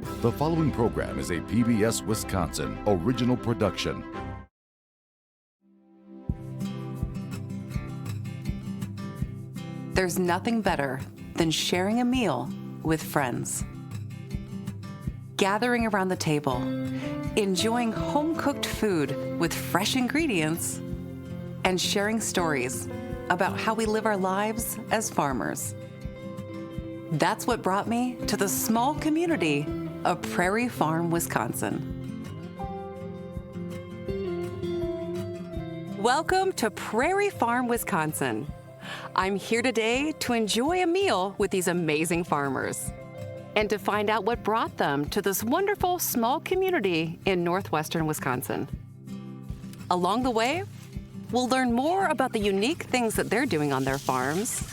The following program is a PBS Wisconsin original production. There's nothing better than sharing a meal with friends. Gathering around the table, enjoying home-cooked food with fresh ingredients, and sharing stories about how we live our lives as farmers. That's what brought me to the small community of Prairie Farm, Wisconsin. Welcome to Prairie Farm, Wisconsin. I'm here today to enjoy a meal with these amazing farmers and to find out what brought them to this wonderful small community in northwestern Wisconsin. Along the way, we'll learn more about the unique things that they're doing on their farms,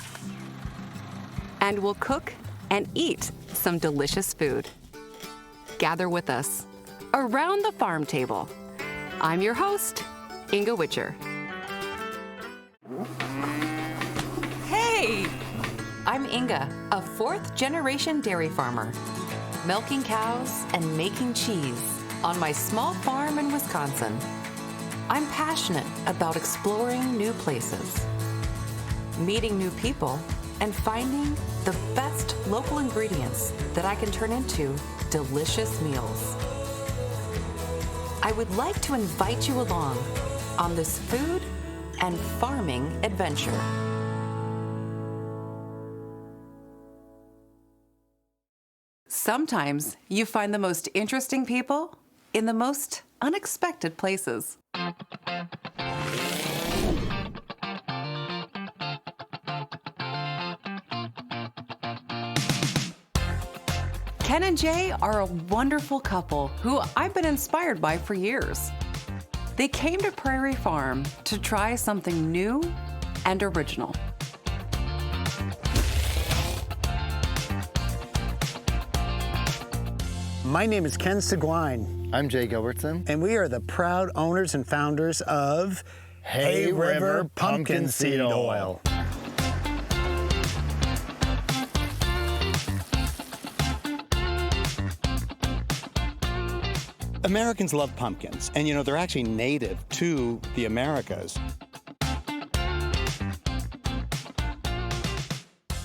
and we'll cook and eat some delicious food. Gather with us around the farm table. I'm your host, Inga Witcher. Hey! I'm Inga, a fourth-generation dairy farmer, milking cows and making cheese on my small farm in Wisconsin. I'm passionate about exploring new places, meeting new people, and finding the best local ingredients that I can turn into delicious meals. I would like to invite you along on this food and farming adventure. Sometimes you find the most interesting people in the most unexpected places. Ken and Jay are a wonderful couple who I've been inspired by for years. They came to Prairie Farm to try something new and original. My name is Ken Seguin. I'm Jay Gilbertson. And we are the proud owners and founders of Hay River Pumpkin Seed Oil. Americans love pumpkins, and they're actually native to the Americas.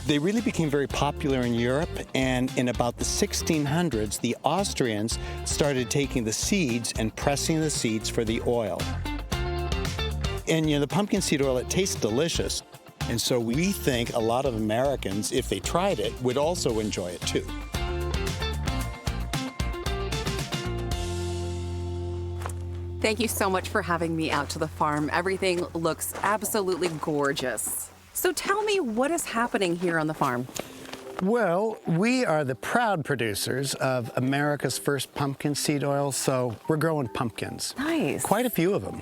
They really became very popular in Europe, and in about the 1600s, the Austrians started taking the seeds and pressing the seeds for the oil. And the pumpkin seed oil, it tastes delicious, and so we think a lot of Americans, if they tried it, would also enjoy it too. Thank you so much for having me out to the farm. Everything looks absolutely gorgeous. So tell me, what is happening here on the farm? Well, we are the proud producers of America's first pumpkin seed oil, so we're growing pumpkins. Nice. Quite a few of them.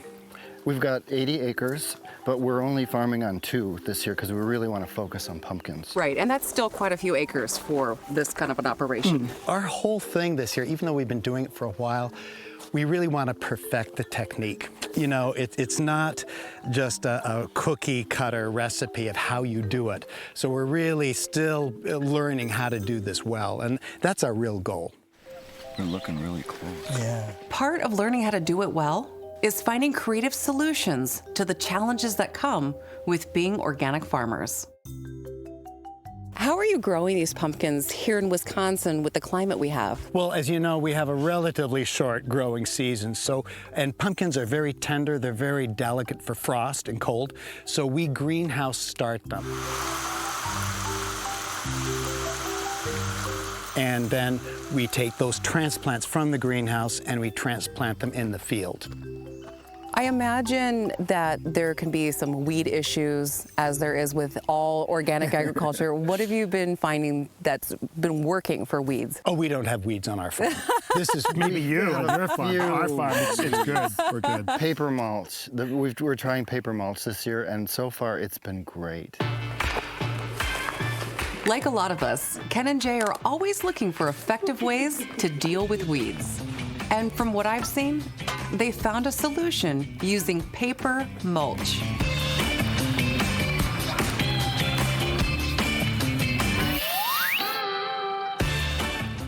We've got 80 acres, but we're only farming on 2 this year because we really want to focus on pumpkins. Right, and that's still quite a few acres for this kind of an operation. Our whole thing this year, even though we've been doing it for a while, we really want to perfect the technique. It's not just a cookie cutter recipe of how you do it. So we're really still learning how to do this well, and that's our real goal. We're looking really close. Yeah. Part of learning how to do it well is finding creative solutions to the challenges that come with being organic farmers. How are you growing these pumpkins here in Wisconsin with the climate we have? Well, as you know, we have a relatively short growing season, and pumpkins are very tender, they're very delicate for frost and cold, so we greenhouse start them. And then we take those transplants from the greenhouse and we transplant them in the field. I imagine that there can be some weed issues, as there is with all organic agriculture. What have you been finding that's been working for weeds? Oh, we don't have weeds on our farm. This is Maybe you on your farm. Our farm, it's good. We're good. Paper mulch. We're trying paper mulch this year, and so far it's been great. Like a lot of us, Ken and Jay are always looking for effective ways to deal with weeds. And from what I've seen, they found a solution using paper mulch.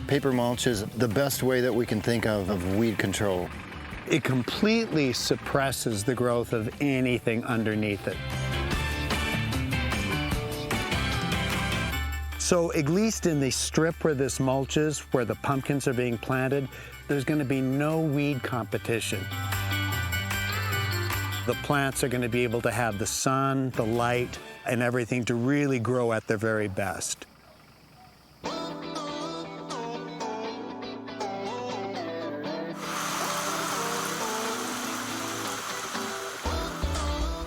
Paper mulch is the best way that we can think of weed control. It completely suppresses the growth of anything underneath it. So at least in the strip where this mulch is, where the pumpkins are being planted, there's going to be no weed competition. The plants are going to be able to have the sun, the light, and everything to really grow at their very best.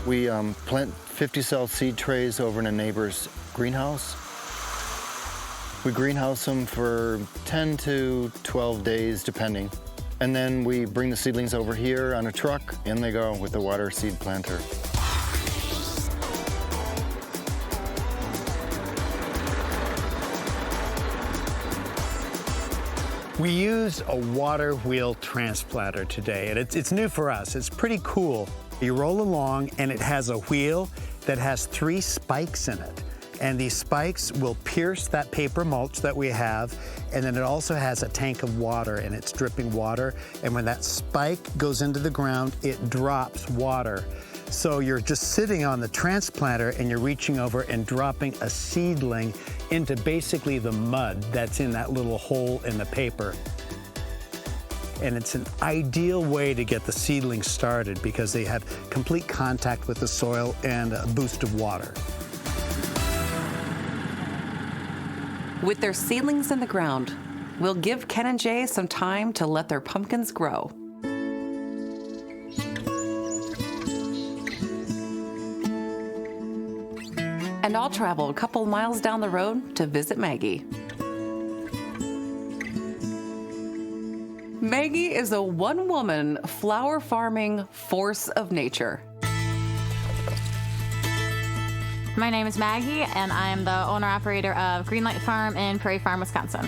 We plant 50-cell seed trays over in a neighbor's greenhouse. We greenhouse them for 10 to 12 days, depending. And then we bring the seedlings over here on a truck, and they go with the water seed planter. We use a water wheel transplanter today, and it's new for us. It's pretty cool. You roll along, and it has a wheel that has 3 spikes in it. And these spikes will pierce that paper mulch that we have, and then it also has a tank of water, and it's dripping water. And when that spike goes into the ground, it drops water. So you're just sitting on the transplanter, and you're reaching over and dropping a seedling into basically the mud that's in that little hole in the paper. And it's an ideal way to get the seedlings started because they have complete contact with the soil and a boost of water. With their seedlings in the ground, we'll give Ken and Jay some time to let their pumpkins grow. And I'll travel a couple miles down the road to visit Maggie. Maggie is a one-woman flower farming force of nature. My name is Maggie, and I am the owner-operator of Greenlight Farm in Prairie Farm, Wisconsin.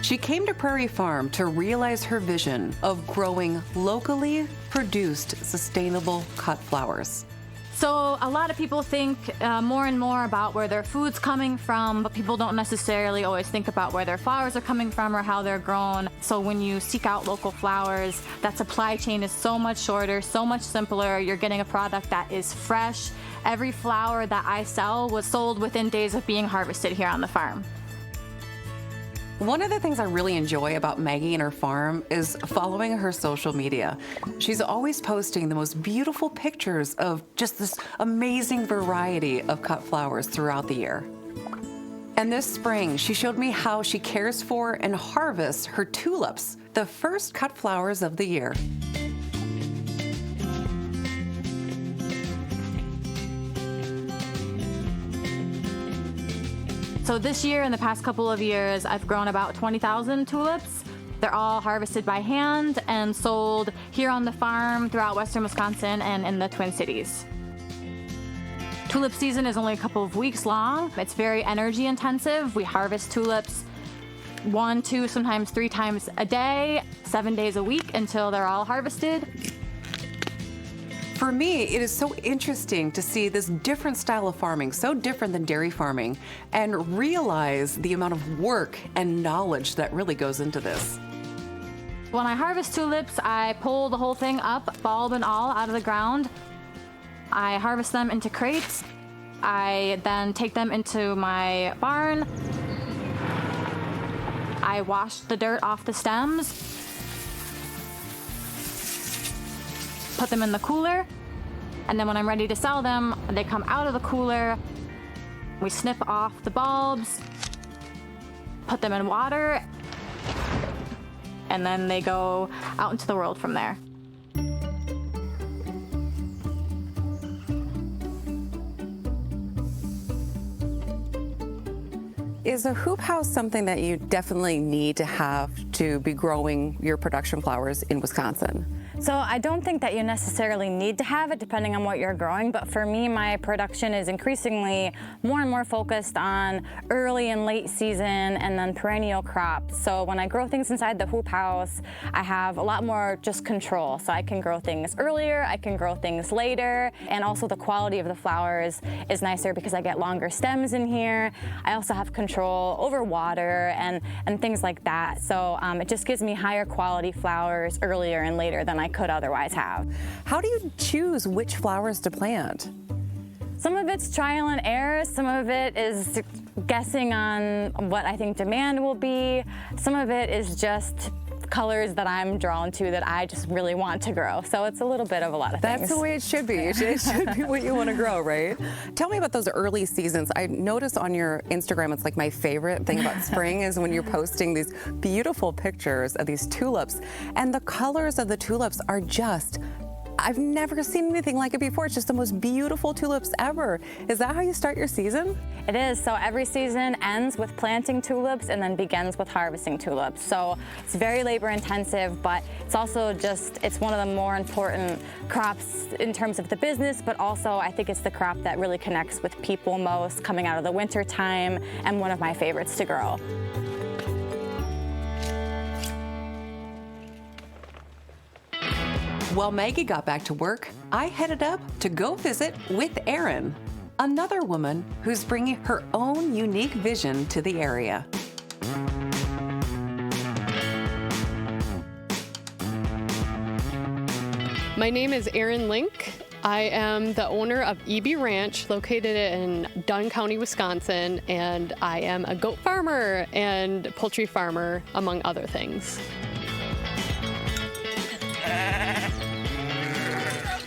She came to Prairie Farm to realize her vision of growing locally produced, sustainable cut flowers. So a lot of people think more and more about where their food's coming from, but people don't necessarily always think about where their flowers are coming from or how they're grown. So when you seek out local flowers, that supply chain is so much shorter, so much simpler. You're getting a product that is fresh. Every flower that I sell was sold within days of being harvested here on the farm. One of the things I really enjoy about Maggie and her farm is following her social media. She's always posting the most beautiful pictures of just this amazing variety of cut flowers throughout the year. And this spring, she showed me how she cares for and harvests her tulips, the first cut flowers of the year. So this year, in the past couple of years, I've grown about 20,000 tulips. They're all harvested by hand and sold here on the farm throughout western Wisconsin and in the Twin Cities. Tulip season is only a couple of weeks long. It's very energy intensive. We harvest tulips 1, 2, sometimes 3 times a day, 7 days a week until they're all harvested. For me, it is so interesting to see this different style of farming, so different than dairy farming, and realize the amount of work and knowledge that really goes into this. When I harvest tulips, I pull the whole thing up, bulb and all, out of the ground. I harvest them into crates. I then take them into my barn. I wash the dirt off the stems. Put them in the cooler, and then when I'm ready to sell them, they come out of the cooler. We snip off the bulbs, put them in water, and then they go out into the world from there. Is a hoop house something that you definitely need to have to be growing your production flowers in Wisconsin? So I don't think that you necessarily need to have it depending on what you're growing, but for me, my production is increasingly more and more focused on early and late season and then perennial crops. So when I grow things inside the hoop house, I have a lot more just control. So I can grow things earlier, I can grow things later, and also the quality of the flowers is nicer because I get longer stems in here. I also have control over water and things like that. So it just gives me higher quality flowers earlier and later than I could otherwise have. How do you choose which flowers to plant? Some of it's trial and error, some of it is guessing on what I think demand will be. Some of it is just colors that I'm drawn to that I just really want to grow. So it's a little bit of a lot of things. That's the way it should be. It should be what you want to grow, right? Tell me about those early seasons. I noticed on your Instagram, it's like my favorite thing about spring is when you're posting these beautiful pictures of these tulips, and the colors of the tulips are just, I've never seen anything like it before. It's just the most beautiful tulips ever. Is that how you start your season? It is. So every season ends with planting tulips and then begins with harvesting tulips. So it's very labor intensive, but it's also it's one of the more important crops in terms of the business, but also I think it's the crop that really connects with people most coming out of the winter time and one of my favorites to grow. While Maggie got back to work, I headed up to go visit with Erin, another woman who's bringing her own unique vision to the area. My name is Erin Link. I am the owner of EB Ranch, located in Dunn County, Wisconsin, and I am a goat farmer and poultry farmer, among other things.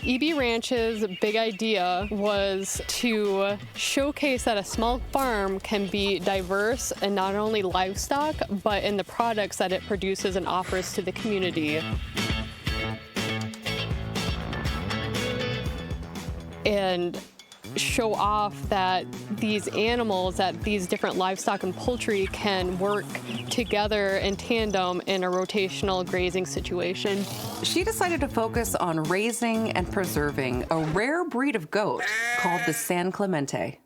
EB Ranch's big idea was to showcase that a small farm can be diverse in not only livestock, but in the products that it produces and offers to the community. And show off that these animals, that these different livestock and poultry can work together in tandem in a rotational grazing situation. She decided to focus on raising and preserving a rare breed of goat called the San Clemente.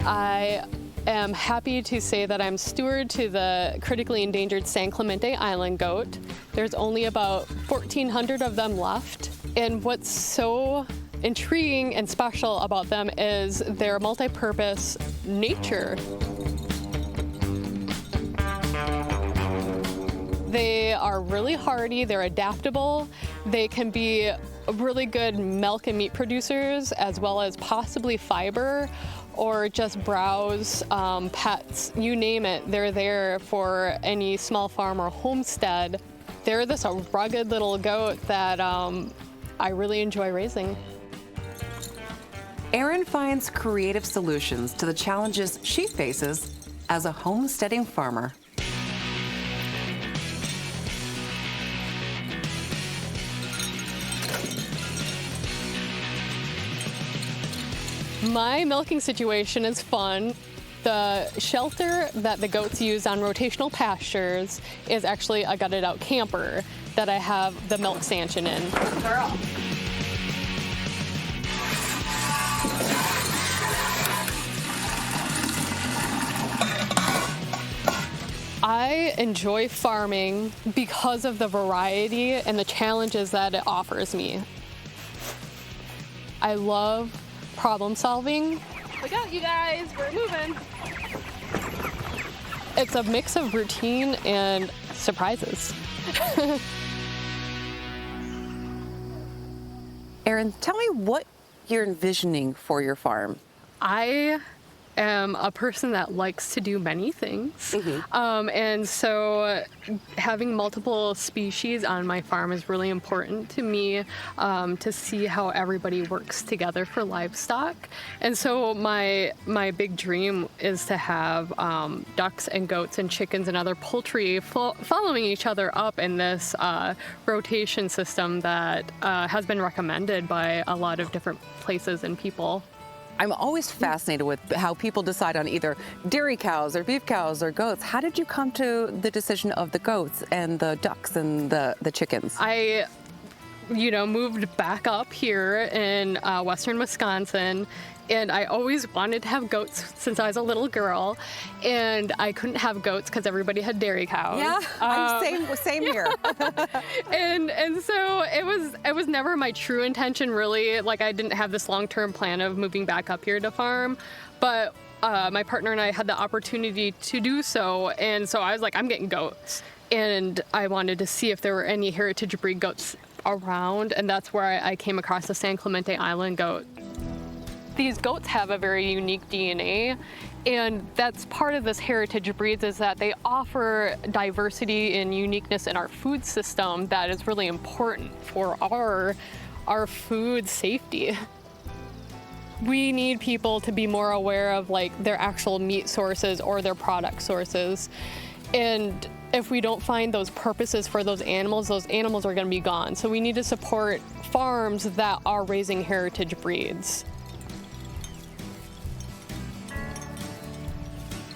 I am happy to say that I'm steward to the critically endangered San Clemente island goat. There's only about 1,400 of them left. And what's so intriguing and special about them is their multi-purpose nature. They are really hardy, they're adaptable, they can be really good milk and meat producers, as well as possibly fiber, or just browse, pets, you name it, they're there for any small farm or homestead. They're this a rugged little goat that I really enjoy raising. Erin finds creative solutions to the challenges she faces as a homesteading farmer. My milking situation is fun. The shelter that the goats use on rotational pastures is actually a gutted out camper that I have the milk stanchion in. Girl. I enjoy farming because of the variety and the challenges that it offers me. I love problem solving. Look out, you guys, we're moving. It's a mix of routine and surprises. Erin, tell me what you're envisioning for your farm. I am a person that likes to do many things. And so having multiple species on my farm is really important to me, to see how everybody works together for livestock. And so my big dream is to have ducks and goats and chickens and other poultry following each other up in this rotation system that has been recommended by a lot of different places and people. I'm always fascinated with how people decide on either dairy cows or beef cows or goats. How did you come to the decision of the goats and the ducks and the chickens? I moved back up here in western Wisconsin, and I always wanted to have goats since I was a little girl, and I couldn't have goats because everybody had dairy cows. Yeah, I'm same here. and so it was never my true intention, really. Like, I didn't have this long-term plan of moving back up here to farm, but my partner and I had the opportunity to do so, and so I was like, I'm getting goats. And I wanted to see if there were any heritage breed goats around, and that's where I came across the San Clemente Island goat. These goats have a very unique DNA, and that's part of this heritage breeds, is that they offer diversity and uniqueness in our food system that is really important for our food safety. We need people to be more aware of like their actual meat sources or their product sources. And if we don't find those purposes for those animals are going to be gone. So we need to support farms that are raising heritage breeds.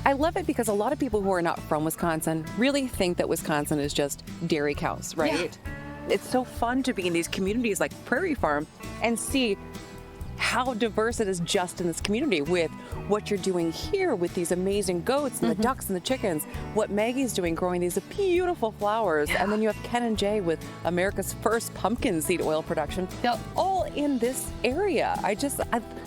I love it because a lot of people who are not from Wisconsin really think that Wisconsin is just dairy cows, right? Yeah. It's so fun to be in these communities like Prairie Farm and see how diverse it is just in this community with what you're doing here with these amazing goats and the ducks and the chickens, what Maggie's doing growing these beautiful flowers, and then you have Ken and Jay with America's first pumpkin seed oil production, all in this area.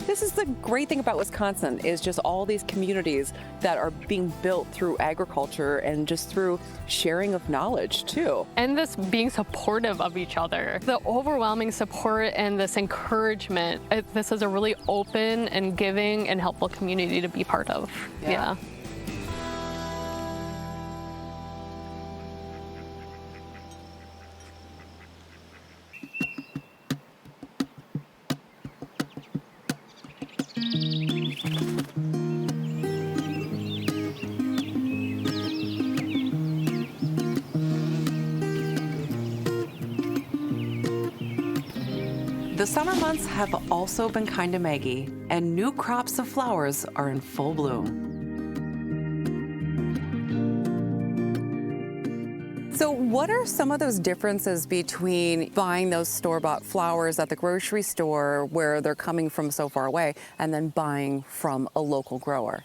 This is the great thing about Wisconsin, is just all these communities that are being built through agriculture and just through sharing of knowledge too. And this being supportive of each other. The overwhelming support and this encouragement, this is a really open and giving and helpful community to be part of. Yeah. The summer months have also been kind to Maggie, and new crops of flowers are in full bloom. So what are some of those differences between buying those store-bought flowers at the grocery store where they're coming from so far away and then buying from a local grower?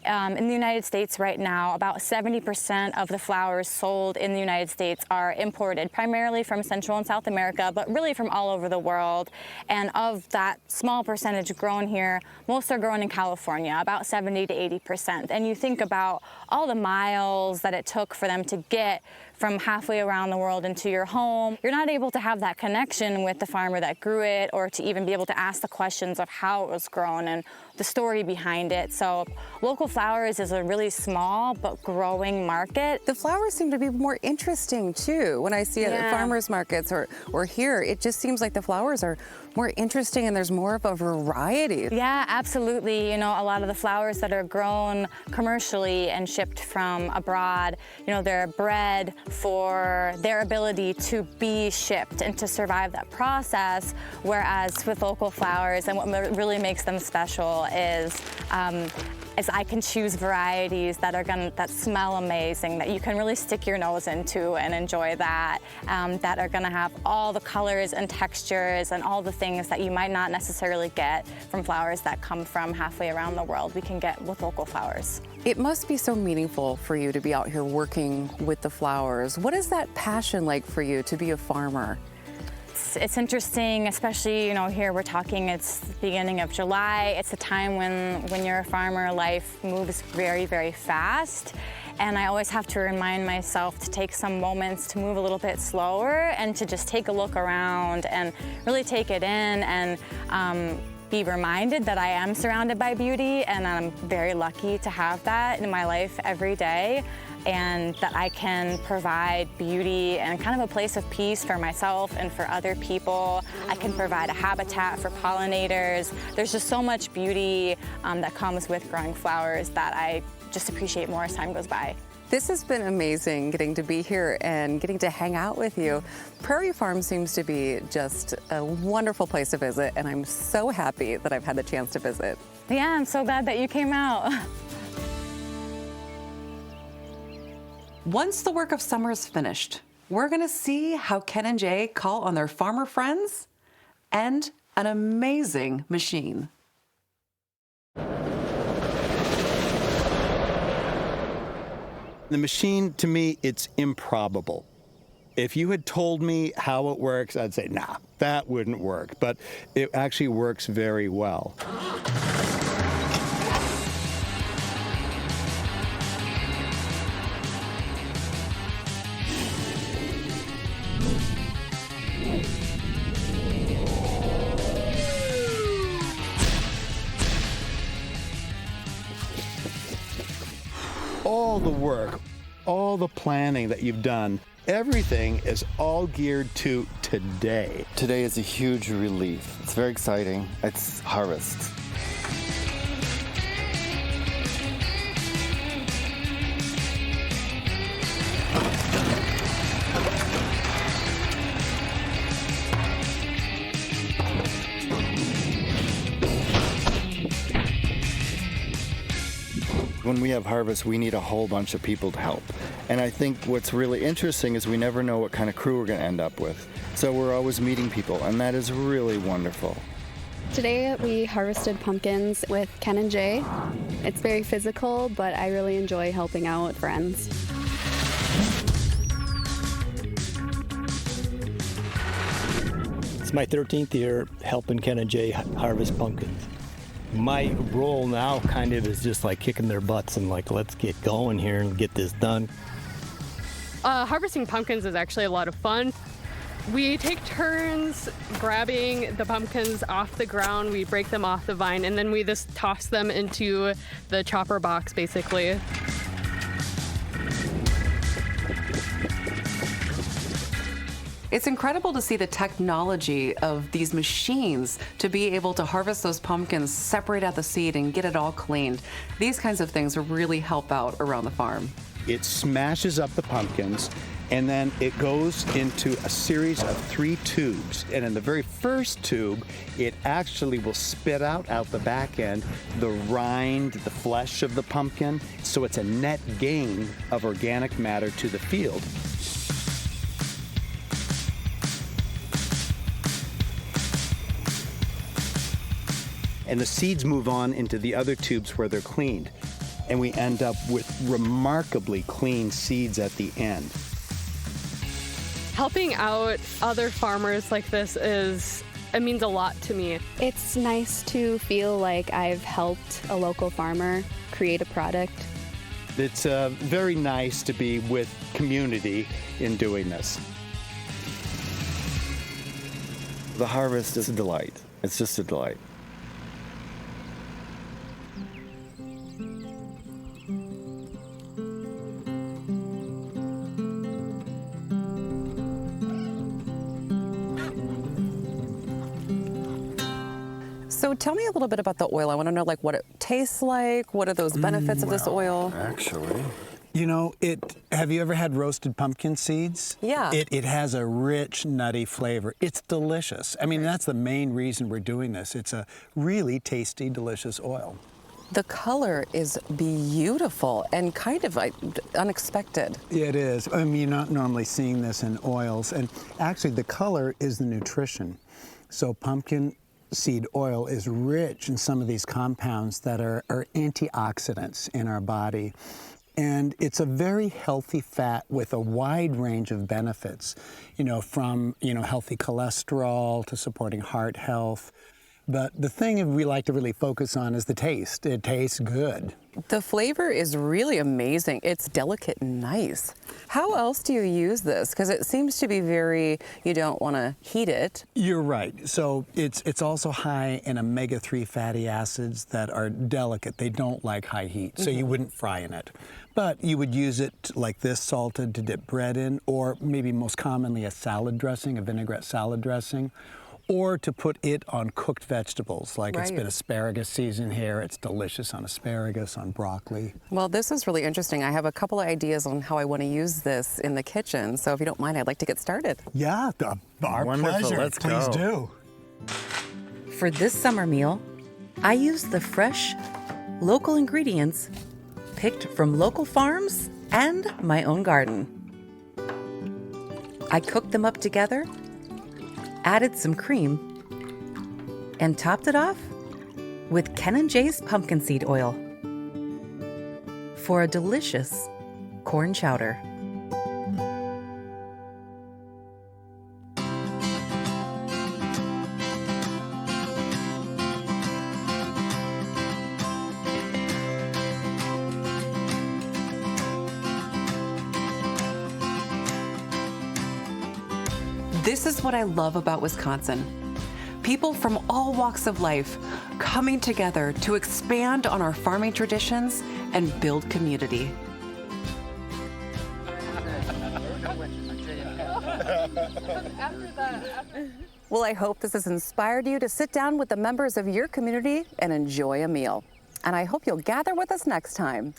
In the United States right now, about 70% of the flowers sold in the United States are imported, primarily from Central and South America, but really from all over the world. And of that small percentage grown here, most are grown in California, about 70 to 80%. And you think about all the miles that it took for them to get from halfway around the world into your home. You're not able to have that connection with the farmer that grew it, or to even be able to ask the questions of how it was grown and the story behind it. So local flowers is a really small but growing market. The flowers seem to be more interesting too. When I see it at farmers markets or here, it just seems like the flowers are more interesting and there's more of a variety. Yeah, absolutely. You know, a lot of the flowers that are grown commercially and shipped from abroad, you know, they're bred for their ability to be shipped and to survive that process. Whereas with local flowers, and what really makes them special is I can choose varieties that smell amazing, that you can really stick your nose into and enjoy that are gonna have all the colors and textures and all the things that you might not necessarily get from flowers that come from halfway around the world. We can get with local flowers. It must be so meaningful for you to be out here working with the flowers. What is that passion like for you to be a farmer? It's interesting, especially, you know, here we're talking, it's the beginning of July. It's a time when you're a farmer, life moves very, very fast. And I always have to remind myself to take some moments to move a little bit slower and to just take a look around and really take it in and be reminded that I am surrounded by beauty, and I'm very lucky to have that in my life every day, and that I can provide beauty and kind of a place of peace for myself and for other people. I can provide a habitat for pollinators. There's just so much beauty that comes with growing flowers that I just appreciate more as time goes by. This has been amazing getting to be here and getting to hang out with you. Prairie Farm seems to be just a wonderful place to visit, and I'm so happy that I've had the chance to visit. Yeah, I'm so glad that you came out. Once the work of summer is finished, we're gonna see how Ken and Jay call on their farmer friends and an amazing machine. The machine, to me, it's improbable. If you had told me how it works, I'd say, nah, that wouldn't work. But it actually works very well. All the work, all the planning that you've done, everything is all geared to today. Today is a huge relief. It's very exciting. It's harvest. When we have harvest, we need a whole bunch of people to help. And I think what's really interesting is we never know what kind of crew we're going to end up with. So we're always meeting people, and that is really wonderful. Today we harvested pumpkins with Ken and Jay. It's very physical, but I really enjoy helping out friends. It's my 13th year helping Ken and Jay harvest pumpkins. My role now kind of is just like kicking their butts and like, let's get going here and get this done. Harvesting pumpkins is actually a lot of fun. We take turns grabbing the pumpkins off the ground, we break them off the vine, and then we just toss them into the chopper box, basically. It's incredible to see the technology of these machines to be able to harvest those pumpkins, separate out the seed, and get it all cleaned. These kinds of things really help out around the farm. It smashes up the pumpkins, and then it goes into a series of 3 tubes. And in the very first tube, it actually will spit out the back end, the rind, the flesh of the pumpkin. So it's a net gain of organic matter to the field. And the seeds move on into the other tubes where they're cleaned. And we end up with remarkably clean seeds at the end. Helping out other farmers like this it means a lot to me. It's nice to feel like I've helped a local farmer create a product. It's very nice to be with community in doing this. The harvest is a delight. It's just a delight. So tell me a little bit about the oil. I want to know like what it tastes like. What are those benefits of this oil? Actually, you know, have you ever had roasted pumpkin seeds? Yeah. It has a rich, nutty flavor. It's delicious. I mean, that's the main reason we're doing this. It's a really tasty, delicious oil. The color is beautiful and kind of unexpected. It is. I mean, you're not normally seeing this in oils. And actually, the color is the nutrition. So pumpkin seed oil is rich in some of these compounds that are antioxidants in our body. And it's a very healthy fat with a wide range of benefits, from, healthy cholesterol to supporting heart health. But the thing we like to really focus on is the taste. It tastes good. The flavor is really amazing. It's delicate and nice. How else do you use this? Because it seems to be you don't want to heat it. You're right. So it's also high in omega-3 fatty acids that are delicate. They don't like high heat, so you wouldn't fry in it. But you would use it like this, salted, to dip bread in, or maybe most commonly a salad dressing, a vinaigrette salad dressing. or to put it on cooked vegetables. Like it's Right. been asparagus season here. It's delicious on asparagus, on broccoli. Well, this is really interesting. I have a couple of ideas on how I want to use this in the kitchen. So if you don't mind, I'd like to get started. Yeah, our Wonderful. pleasure. Let's Please go. do. For this summer meal, I used the fresh, local ingredients picked from local farms and my own garden. I cooked them up together, added some cream, and topped it off with Ken & J's pumpkin seed oil for a delicious corn chowder. This is what I love about Wisconsin. People from all walks of life coming together to expand on our farming traditions and build community. Well, I hope this has inspired you to sit down with the members of your community and enjoy a meal. And I hope you'll gather with us next time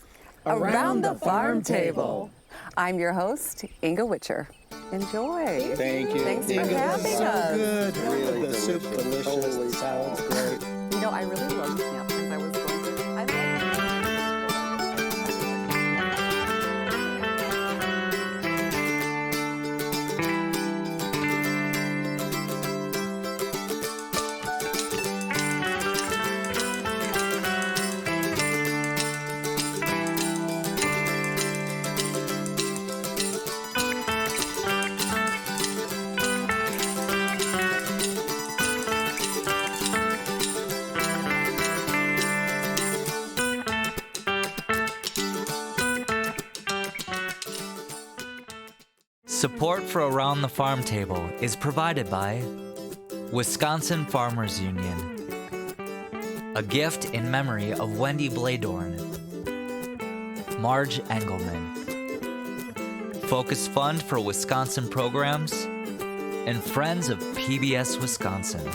around the farm table. I'm your host, Inga Witcher. Enjoy. Thank you. Thanks for Inga, this having is so us. good. Really the soup delicious. delicious. Holy The salad's great. You know, I really love these napkins. I was going to. I love Support for Around the Farm Table is provided by Wisconsin Farmers Union, a gift in memory of Wendy Bladorn, Marge Engelman, Focus Fund for Wisconsin Programs, and Friends of PBS Wisconsin.